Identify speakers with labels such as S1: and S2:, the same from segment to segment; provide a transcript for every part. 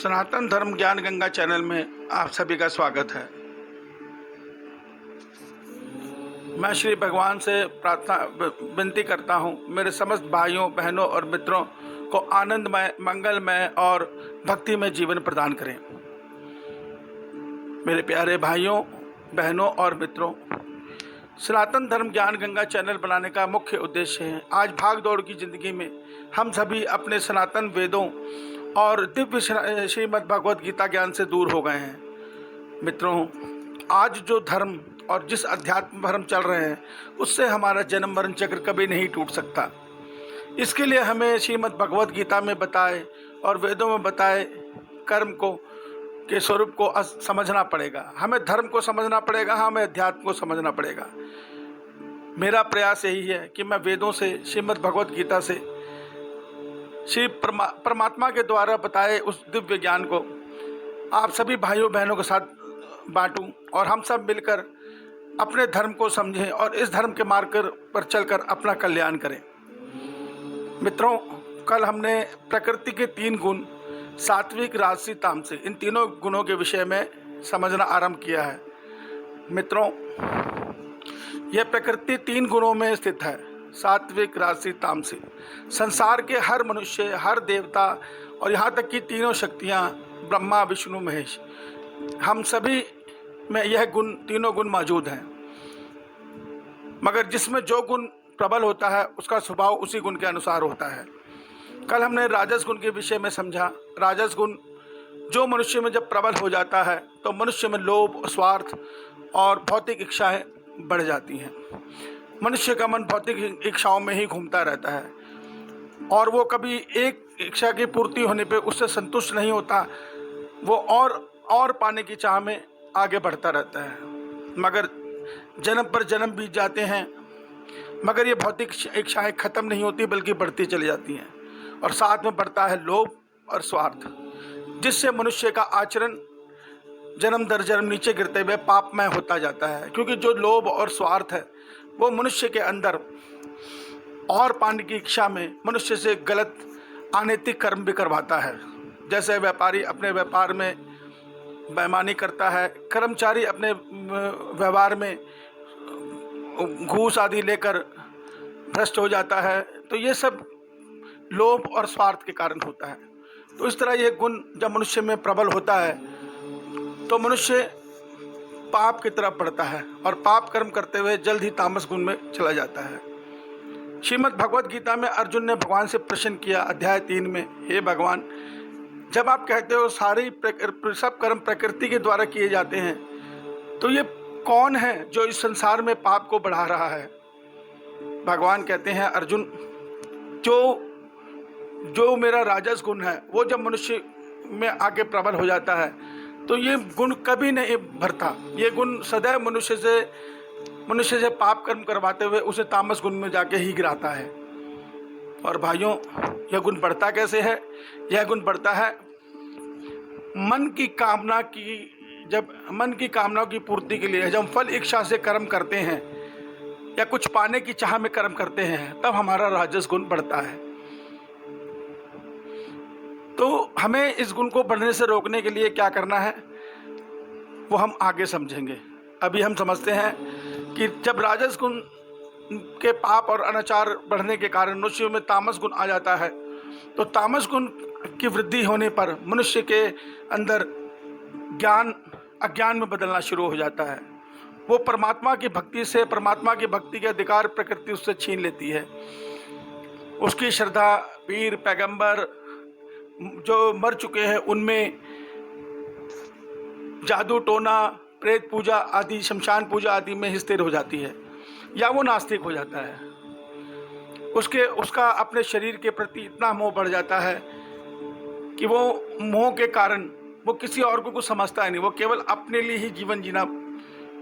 S1: सनातन धर्म ज्ञान गंगा चैनल में आप सभी का स्वागत है। मैं श्री भगवान से प्रार्थना विनती करता हूँ, मेरे समस्त भाइयों बहनों और मित्रों को आनंदमय, मंगलमय और भक्तिमय जीवन प्रदान करें। मेरे प्यारे भाइयों बहनों और मित्रों, सनातन धर्म ज्ञान गंगा चैनल बनाने का मुख्य उद्देश्य है आज भाग दौड़ की जिंदगी में हम सभी अपने सनातन वेदों और दिव्य श्रीमद् भगवद गीता ज्ञान से दूर हो गए हैं। मित्रों, आज जो धर्म और जिस अध्यात्म पर हम चल रहे हैं उससे हमारा जन्म मरण चक्र कभी नहीं टूट सकता। इसके लिए हमें श्रीमद् भगवद गीता में बताए और वेदों में बताए कर्म को के स्वरूप को समझना पड़ेगा। हमें धर्म को समझना पड़ेगा, हमें अध्यात्म को समझना पड़ेगा। मेरा प्रयास यही है कि मैं वेदों से, श्रीमद् भगवद गीता से, श्री परमात्मा के द्वारा बताए उस दिव्य ज्ञान को आप सभी भाइयों बहनों के साथ बांटूं और हम सब मिलकर अपने धर्म को समझें और इस धर्म के मार्ग पर चलकर अपना कल्याण करें। मित्रों, कल हमने प्रकृति के 3 गुण सात्विक, राजसी, तामसिक, इन तीनों गुणों के विषय में समझना आरंभ किया है। मित्रों, यह प्रकृति 3 गुणों में स्थित है, सात्विक, राजसी, तामसिक। संसार के हर मनुष्य, हर देवता और यहाँ तक कि तीनों शक्तियाँ, ब्रह्मा, विष्णु, महेश, हम सभी में यह गुण, तीनों गुण मौजूद हैं। मगर जिसमें जो गुण प्रबल होता है उसका स्वभाव उसी गुण के अनुसार होता है। कल हमने राजस गुण के विषय में समझा। राजस गुण जो मनुष्य में जब प्रबल हो जाता है तो मनुष्य में लोभ, स्वार्थ और भौतिक इच्छाएं बढ़ जाती हैं। मनुष्य का मन भौतिक इच्छाओं में ही घूमता रहता है और वो कभी एक इच्छा की पूर्ति होने पे उससे संतुष्ट नहीं होता, वो और पाने की चाह में आगे बढ़ता रहता है। मगर जन्म पर जन्म बीत जाते हैं, मगर ये भौतिक इच्छाएं खत्म नहीं होती बल्कि बढ़ती चली जाती हैं और साथ में बढ़ता है लोभ और स्वार्थ, जिससे मनुष्य का आचरण जन्म दर जन्म नीचे गिरते हुए पापमय होता जाता है। क्योंकि जो लोभ और स्वार्थ है वो मनुष्य के अंदर और पाने की इच्छा में मनुष्य से गलत अनैतिक कर्म भी करवाता है। जैसे व्यापारी अपने व्यापार में बेईमानी करता है, कर्मचारी अपने व्यवहार में घूस आदि लेकर भ्रष्ट हो जाता है, तो ये सब लोभ और स्वार्थ के कारण होता है। तो इस तरह ये गुण जब मनुष्य में प्रबल होता है तो मनुष्य पाप की तरफ बढ़ता है और पाप कर्म करते हुए जल्द ही तामस गुण में चला जाता है। श्रीमद् भगवद गीता में अर्जुन ने भगवान से प्रश्न किया, अध्याय 3 में, हे भगवान, जब आप कहते हो सब कर्म प्रकृति के द्वारा किए जाते हैं, तो ये कौन है जो इस संसार में पाप को बढ़ा रहा है? भगवान कहते हैं, अर्जुन, जो मेरा राजस गुण है वो जब मनुष्य में आगे प्रबल हो जाता है तो ये गुण कभी नहीं भरता। ये गुण सदैव मनुष्य से पाप कर्म करवाते हुए उसे तामस गुण में जाके ही गिराता है। और भाइयों, यह गुण बढ़ता कैसे है? यह गुण बढ़ता है जब मन की कामनाओं की पूर्ति के लिए, जब फल इच्छा से कर्म करते हैं या कुछ पाने की चाह में कर्म करते हैं, तब हमारा राजस गुण बढ़ता है। तो हमें इस गुण को बढ़ने से रोकने के लिए क्या करना है वो हम आगे समझेंगे। अभी हम समझते हैं कि जब राजस गुण के पाप और अनाचार बढ़ने के कारण मनुष्य में तामस गुण आ जाता है, तो तामस गुण की वृद्धि होने पर मनुष्य के अंदर ज्ञान अज्ञान में बदलना शुरू हो जाता है। वो परमात्मा की भक्ति के अधिकार प्रकृति उससे छीन लेती है। उसकी श्रद्धा, पीर, पैगंबर जो मर चुके हैं उनमें जादू टोना, प्रेत पूजा आदि, शमशान पूजा आदि में स्थिर हो जाती है, या वो नास्तिक हो जाता है। उसका अपने शरीर के प्रति इतना मोह बढ़ जाता है कि वो मोह के कारण वो किसी और को कुछ समझता है नहीं, वो केवल अपने लिए ही जीवन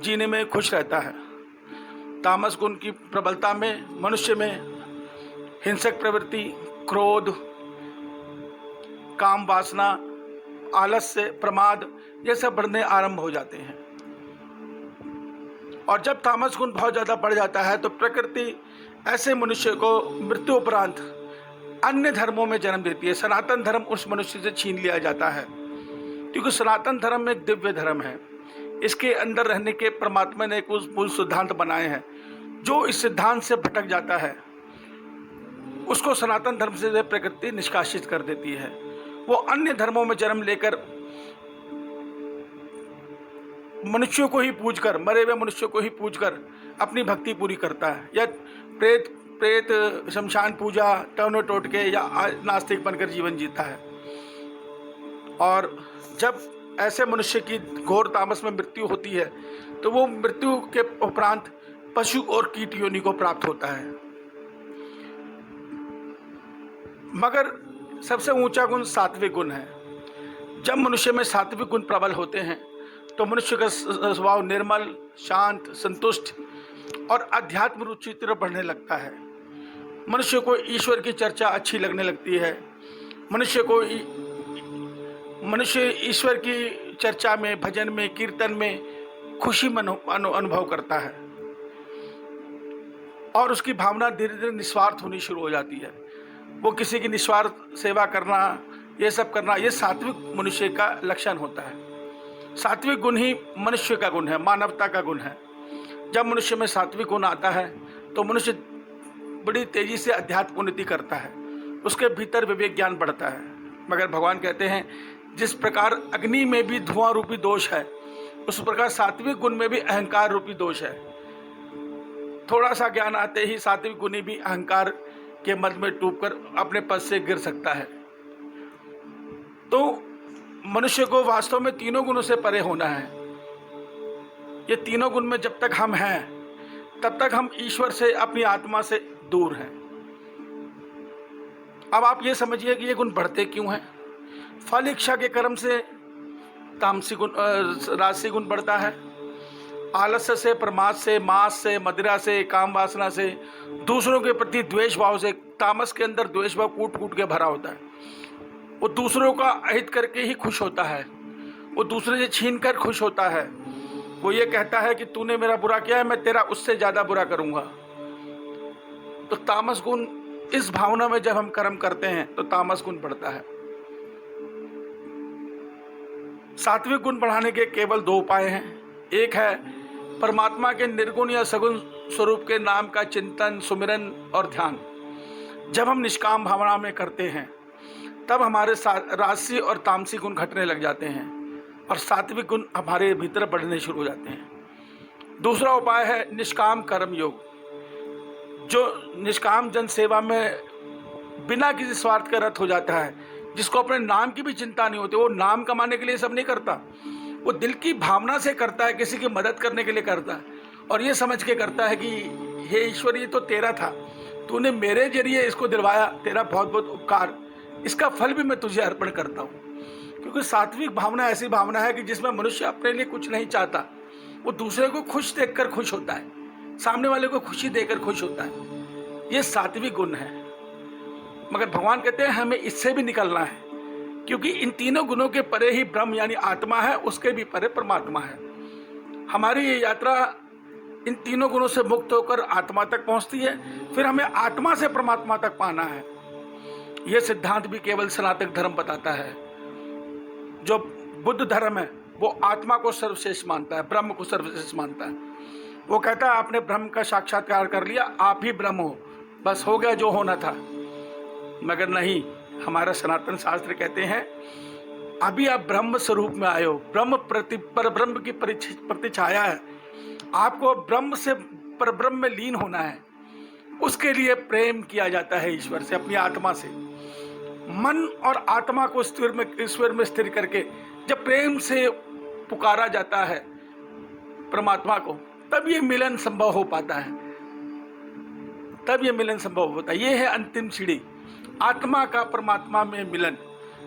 S1: जीने में खुश रहता है। तामस गुण की प्रबलता में मनुष्य में हिंसक प्रवृत्ति, क्रोध, काम वासना, आलस्य, प्रमाद, ये सब बढ़ने आरंभ हो जाते हैं। और जब तामस गुण बहुत ज़्यादा बढ़ जाता है तो प्रकृति ऐसे मनुष्य को मृत्यु उपरांत अन्य धर्मों में जन्म देती है। सनातन धर्म उस मनुष्य से छीन लिया जाता है। क्योंकि सनातन धर्म एक दिव्य धर्म है। इसके अंदर रहने के परमात्मा ने कुछ मूल सिद्धांत बनाए हैं। जो इस सिद्धांत से भटक जाता है उसको सनातन धर्म से प्रकृति निष्कासित कर देती है। वो अन्य धर्मों में जन्म लेकर मनुष्यों को ही पूजकर, मरे हुए मनुष्यों को ही पूजकर अपनी भक्ति पूरी करता है, या प्रेत शमशान पूजा, टर्नो टोटके या नास्तिक बनकर जीवन जीता है। और जब ऐसे मनुष्य की घोर तामस में मृत्यु होती है तो वो मृत्यु के उपरांत पशु और कीट योनि को प्राप्त होता है। मगर सबसे ऊंचा गुण सात्विक गुण है। जब मनुष्य में सात्विक गुण प्रबल होते हैं तो मनुष्य का स्वभाव निर्मल, शांत, संतुष्ट और अध्यात्म रुचि तरफ बढ़ने लगता है। मनुष्य को ईश्वर की चर्चा अच्छी लगने लगती है। मनुष्य ईश्वर की चर्चा में, भजन में, कीर्तन में खुशी अनुभव करता है और उसकी भावना धीरे धीरे निस्वार्थ होनी शुरू हो जाती है। वो किसी की निस्वार्थ सेवा करना, ये सब करना, ये सात्विक मनुष्य का लक्षण होता है। सात्विक गुण ही मनुष्य का गुण है, मानवता का गुण है। जब मनुष्य में सात्विक गुण आता है तो मनुष्य बड़ी तेजी से अध्यात्म उन्नति करता है, उसके भीतर विवेक ज्ञान बढ़ता है। मगर भगवान कहते हैं जिस प्रकार अग्नि में भी धुआं रूपी दोष है, उस प्रकार सात्विक गुण में भी अहंकार रूपी दोष है। थोड़ा सा ज्ञान आते ही सात्विक गुणी भी अहंकार के मद में डूबकर अपने पद से गिर सकता है। तो मनुष्य को वास्तव में तीनों गुणों से परे होना है। ये तीनों गुण में जब तक हम हैं तब तक हम ईश्वर से, अपनी आत्मा से दूर हैं। अब आप ये समझिए कि ये गुण बढ़ते क्यों हैं। फल इच्छा के कर्म से तामसिक गुण, राजसी गुण बढ़ता है। आलस्य से, प्रमाद से, मांस से, मदिरा से, काम वासना से, दूसरों के प्रति द्वेष भाव से। तामस के अंदर द्वेष भाव कूट कूट के भरा होता है। वो दूसरों का अहित करके ही खुश होता है, वो दूसरे से छीन कर खुश होता है। वो ये कहता है कि तूने मेरा बुरा किया है, मैं तेरा उससे ज़्यादा बुरा करूँगा। तो तामस गुण, इस भावना में जब हम कर्म करते हैं तो तामस गुण बढ़ता है। सात्विक गुण बढ़ाने के केवल दो उपाय हैं। एक है परमात्मा के निर्गुण या सगुण स्वरूप के नाम का चिंतन, सुमिरन और ध्यान। जब हम निष्काम भावना में करते हैं तब हमारे राजसी और तामसी गुण घटने लग जाते हैं और सात्विक गुण हमारे भीतर बढ़ने शुरू हो जाते हैं। दूसरा उपाय है निष्काम कर्म योग। जो निष्काम जन सेवा में बिना किसी स्वार्थ के रत हो जाता है, जिसको अपने नाम की भी चिंता नहीं होती, वो नाम कमाने के लिए सब नहीं करता, वो दिल की भावना से करता है, किसी की मदद करने के लिए करता है और ये समझ के करता है कि हे ईश्वर, ये तो तेरा था, तूने मेरे जरिए इसको दिलवाया, तेरा बहुत बहुत उपकार, इसका फल भी मैं तुझे अर्पण करता हूँ। क्योंकि सात्विक भावना ऐसी भावना है कि जिसमें मनुष्य अपने लिए कुछ नहीं चाहता, वो दूसरे को खुश देखकर खुश होता है, सामने वाले को खुशी देकर खुश होता है। ये सात्विक गुण है। मगर भगवान कहते हैं हमें इससे भी निकलना है, क्योंकि इन तीनों गुणों के परे ही ब्रह्म यानी आत्मा है, उसके भी परे परमात्मा है। हमारी ये यात्रा इन तीनों गुणों से मुक्त होकर आत्मा तक पहुंचती है, फिर हमें आत्मा से परमात्मा तक पाना है। यह सिद्धांत भी केवल सनातन धर्म बताता है। जो बुद्ध धर्म है वो आत्मा को सर्वश्रेष्ठ मानता है, ब्रह्म को सर्वश्रेष्ठ मानता है। वो कहता है आपने ब्रह्म का साक्षात्कार कर लिया, आप ही ब्रह्म हो, बस हो गया जो होना था। मगर नहीं, हमारा सनातन शास्त्र कहते हैं अभी आप ब्रह्म स्वरूप में आए हो, ब्रह्म की प्रतिछाया है, आपको ब्रह्म से परब्रह्म में लीन होना है। उसके लिए प्रेम किया जाता है ईश्वर से, अपनी आत्मा से। मन और आत्मा को ईश्वर में स्थिर करके जब प्रेम से पुकारा जाता है परमात्मा को, तब ये मिलन संभव हो पाता है, तब ये मिलन संभव होता है। ये है अंतिम सीढ़ी, आत्मा का परमात्मा में मिलन,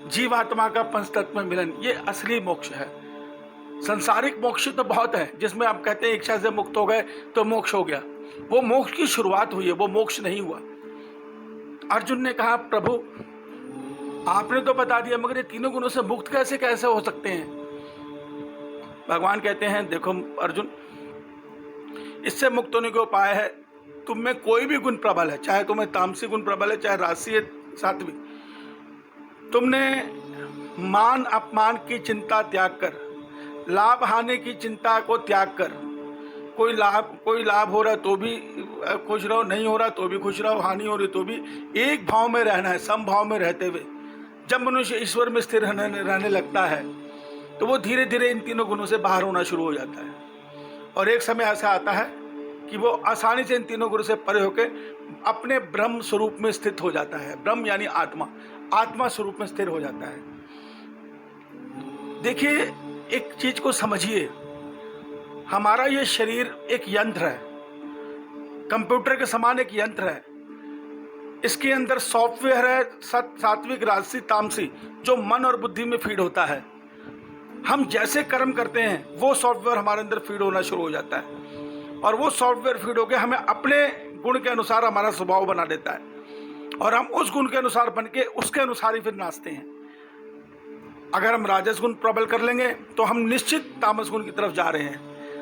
S1: जीवात्मा का पंचतत्व में मिलन। ये असली मोक्ष है। संसारिक मोक्ष तो बहुत है, जिसमें आप कहते हैं इच्छा से मुक्त हो गए तो मोक्ष हो गया। वो मोक्ष की शुरुआत हुई है, वो मोक्ष नहीं हुआ। अर्जुन ने कहा प्रभु आपने तो बता दिया, मगर ये तीनों गुणों से मुक्त कैसे हो सकते हैं। भगवान कहते हैं देखो अर्जुन, इससे मुक्त होने का उपाय है तुम में कोई भी गुण प्रबल है, चाहे तुम्हें तामसिक गुण प्रबल है, चाहे राजसी सात्विक, तुमने मान अपमान की चिंता त्याग कर, लाभ हानि की चिंता को त्याग कर। कोई लाभ हो रहा तो भी खुश रहो, नहीं हो रहा तो भी खुश रहो, हानि हो रही तो भी एक भाव में रहना है, समभाव में रहते हुए। जब मनुष्य ईश्वर में स्थिर रहने लगता है तो वो धीरे धीरे इन तीनों गुणों से बाहर होना शुरू हो जाता है, और एक समय ऐसा आता है कि वो आसानी से इन तीनों गुणों से परे होकर अपने ब्रह्म स्वरूप में स्थित हो जाता है। ब्रह्म यानी आत्मा स्वरूप में स्थिर हो जाता है। देखिए, एक चीज को समझिए, हमारा ये शरीर एक यंत्र है, कंप्यूटर के समान एक यंत्र है। इसके अंदर सॉफ्टवेयर है, सात्विक, राजसी, तामसी, जो मन और बुद्धि में फीड होता है। हम जैसे कर्म करते हैं वो सॉफ्टवेयर हमारे अंदर फीड होना शुरू हो जाता है, और वो सॉफ्टवेयर फीड होकर हमें अपने गुण के अनुसार हमारा स्वभाव बना देता है, और हम उस गुण के अनुसार बन के उसके अनुसार ही फिर नाचते हैं। अगर हम राजस गुण प्रबल कर लेंगे तो हम निश्चित तामस गुण की तरफ जा रहे हैं,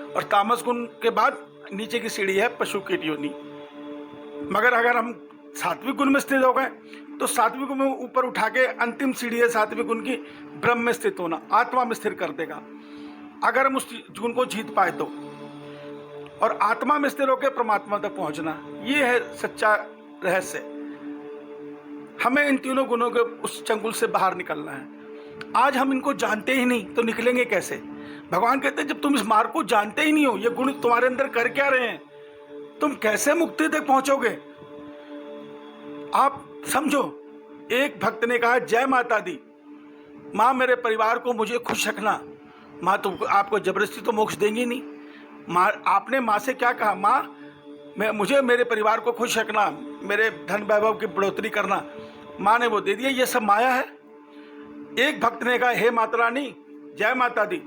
S1: और तामस गुण के बाद नीचे की सीढ़ी है पशु की योनि। मगर अगर हम सात्विक गुण में स्थित हो गए तो सात्विक गुण में ऊपर उठा के अंतिम सीढ़ी है सात्विक गुण की, ब्रह्म में स्थित होना, आत्मा में स्थिर कर देगा अगर हम उस गुण को जीत पाए तो। और आत्मा में स्थिर होकर परमात्मा तक पहुंचना, ये है सच्चा रहस्य। हमें इन तीनों गुणों के उस चंगुल से बाहर निकलना है। आज हम इनको जानते ही नहीं तो निकलेंगे कैसे? भगवान कहते हैं जब तुम इस मार्ग को जानते ही नहीं हो, ये गुण तुम्हारे अंदर कर क्या रहे हैं, तुम कैसे मुक्ति तक पहुंचोगे? आप समझो, एक भक्त ने कहा जय माता दी, माँ मेरे परिवार को मुझे खुश रखना। माँ तो आपको जबरदस्ती तो मोक्ष देंगी नहीं। माँ, आपने माँ से क्या कहा? माँ मुझे मेरे परिवार को खुश रखना, मेरे धन वैभव की बढ़ोतरी करना। माँ ने वो दे दिया, ये सब माया है। एक भक्त ने कहा हे माता रानी जय माता दी,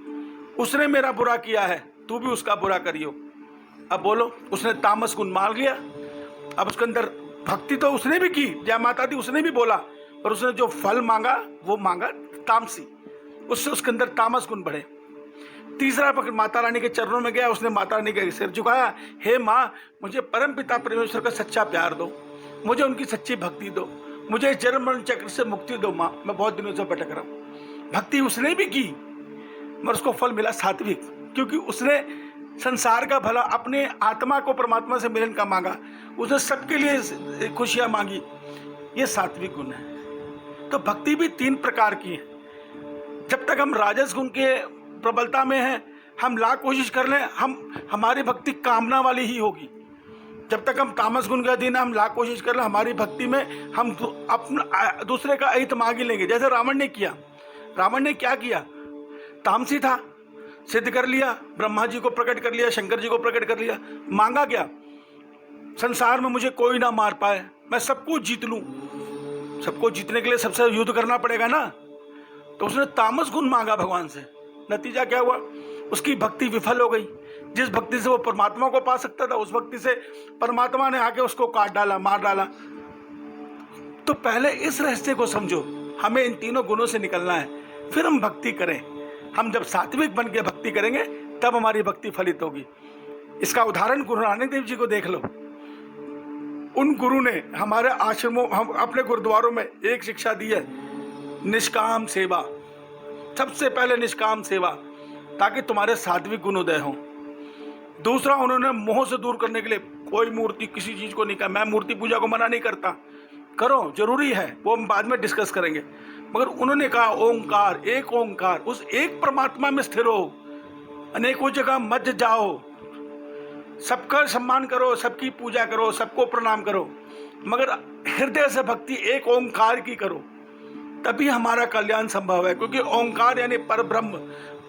S1: उसने मेरा बुरा किया है, तू भी उसका बुरा करियो। अब बोलो, उसने तामस गुण मान लिया। अब उसके अंदर भक्ति तो उसने भी की, जय माता दी उसने भी बोला, पर उसने जो फल मांगा वो मांगा तामसी, उससे उसके अंदर तामस गुण बढ़े। तीसरा भक्त माता रानी के चरणों में गया, उसने माता रानी का सिर झुकाया, हे माँ मुझे परम पिता परमेश्वर का सच्चा प्यार दो, मुझे उनकी सच्ची भक्ति दो, मुझे जन्म मरण चक्र से मुक्ति दो माँ, मैं बहुत दिनों से भटक रहा हूँ। भक्ति उसने भी की, मगर उसको फल मिला सात्विक, क्योंकि उसने संसार का भला, अपने आत्मा को परमात्मा से मिलन का मांगा, उसने सबके लिए खुशियां मांगी। ये सात्विक गुण है। तो भक्ति भी तीन प्रकार की है। जब तक हम राजस गुण के प्रबलता में हैं, हम लाख कोशिश कर लें, हमारी भक्ति कामना वाली ही होगी। जब तक हम तामस गुण के अधीन, हम लाख कोशिश कर लें, हमारी भक्ति में हम अपना दूसरे का अहित मांग ही लेंगे। जैसे रावण ने किया। रावण ने क्या किया? तामसी था, सिद्ध कर लिया, ब्रह्मा जी को प्रकट कर लिया, शंकर जी को प्रकट कर लिया। मांगा क्या? संसार में मुझे कोई ना मार पाए, मैं सबको जीत लूं। सबको जीतने के लिए सबसे युद्ध करना पड़ेगा ना। तो उसने तामस गुण मांगा भगवान से। नतीजा क्या हुआ? उसकी भक्ति विफल हो गई। जिस भक्ति से वो परमात्मा को पा सकता था, उस भक्ति से परमात्मा ने आके उसको काट डाला, मार डाला। तो पहले इस रहस्य को समझो, हमें इन तीनों गुणों से निकलना है, फिर हम भक्ति करें। हम जब सात्विक बन के भक्ति करेंगे तब हमारी भक्ति फलित होगी। इसका उदाहरण गुरु नानक देव जी को देख लो। उन गुरु ने हमारे आश्रमों, हम अपने गुरुद्वारों में एक शिक्षा दी है, निष्काम सेवा। सबसे पहले निष्काम सेवा, ताकि तुम्हारे सात्विक गुण उदय हों। दूसरा, उन्होंने मोह से दूर करने के लिए कोई मूर्ति, किसी चीज को नहीं कहा। मैं मूर्ति पूजा को मना नहीं करता, करो, जरूरी है, वो हम बाद में डिस्कस करेंगे। मगर उन्होंने कहा ओंकार, एक ओंकार, उस एक परमात्मा में स्थिर हो, अनेकों जगह मत जाओ, सबका सम्मान करो, सबकी पूजा करो, सबको प्रणाम करो, मगर हृदय से भक्ति एक ओंकार की करो, तभी हमारा कल्याण संभव है। क्योंकि ओंकार यानी परब्रह्म,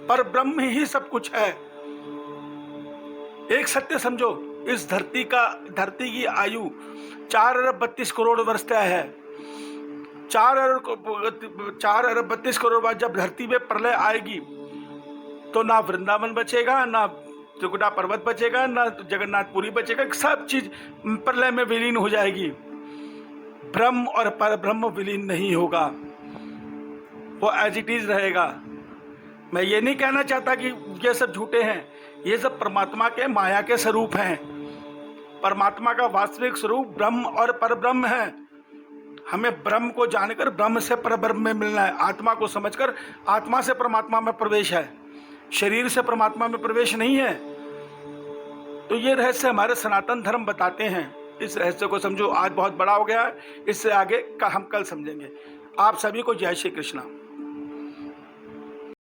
S1: परब्रह्म ही सब कुछ है। एक सत्य समझो, इस धरती की आयु 4 अरब 32 करोड़ वर्ष तय है। 4 अरब 32 करोड़ बाद जब धरती में प्रलय आएगी तो ना वृंदावन बचेगा, ना त्रिकुटा पर्वत बचेगा, ना जगन्नाथपुरी बचेगा। सब चीज प्रलय में विलीन हो जाएगी। ब्रह्म और परब्रह्म विलीन नहीं होगा, वो एज इट इज रहेगा। मैं ये नहीं कहना चाहता कि ये सब झूठे हैं, ये सब परमात्मा के माया के स्वरूप हैं। परमात्मा का वास्तविक स्वरूप ब्रह्म और परब्रह्म है। हमें ब्रह्म को जानकर ब्रह्म से परब्रह्म में मिलना है, आत्मा को समझकर आत्मा से परमात्मा में प्रवेश है, शरीर से परमात्मा में प्रवेश नहीं है। तो ये रहस्य हमारे सनातन धर्म बताते हैं। इस रहस्य को समझो, आज बहुत बड़ा हो गया है, इससे आगे का हम कल समझेंगे। आप सभी को जय श्री कृष्णा।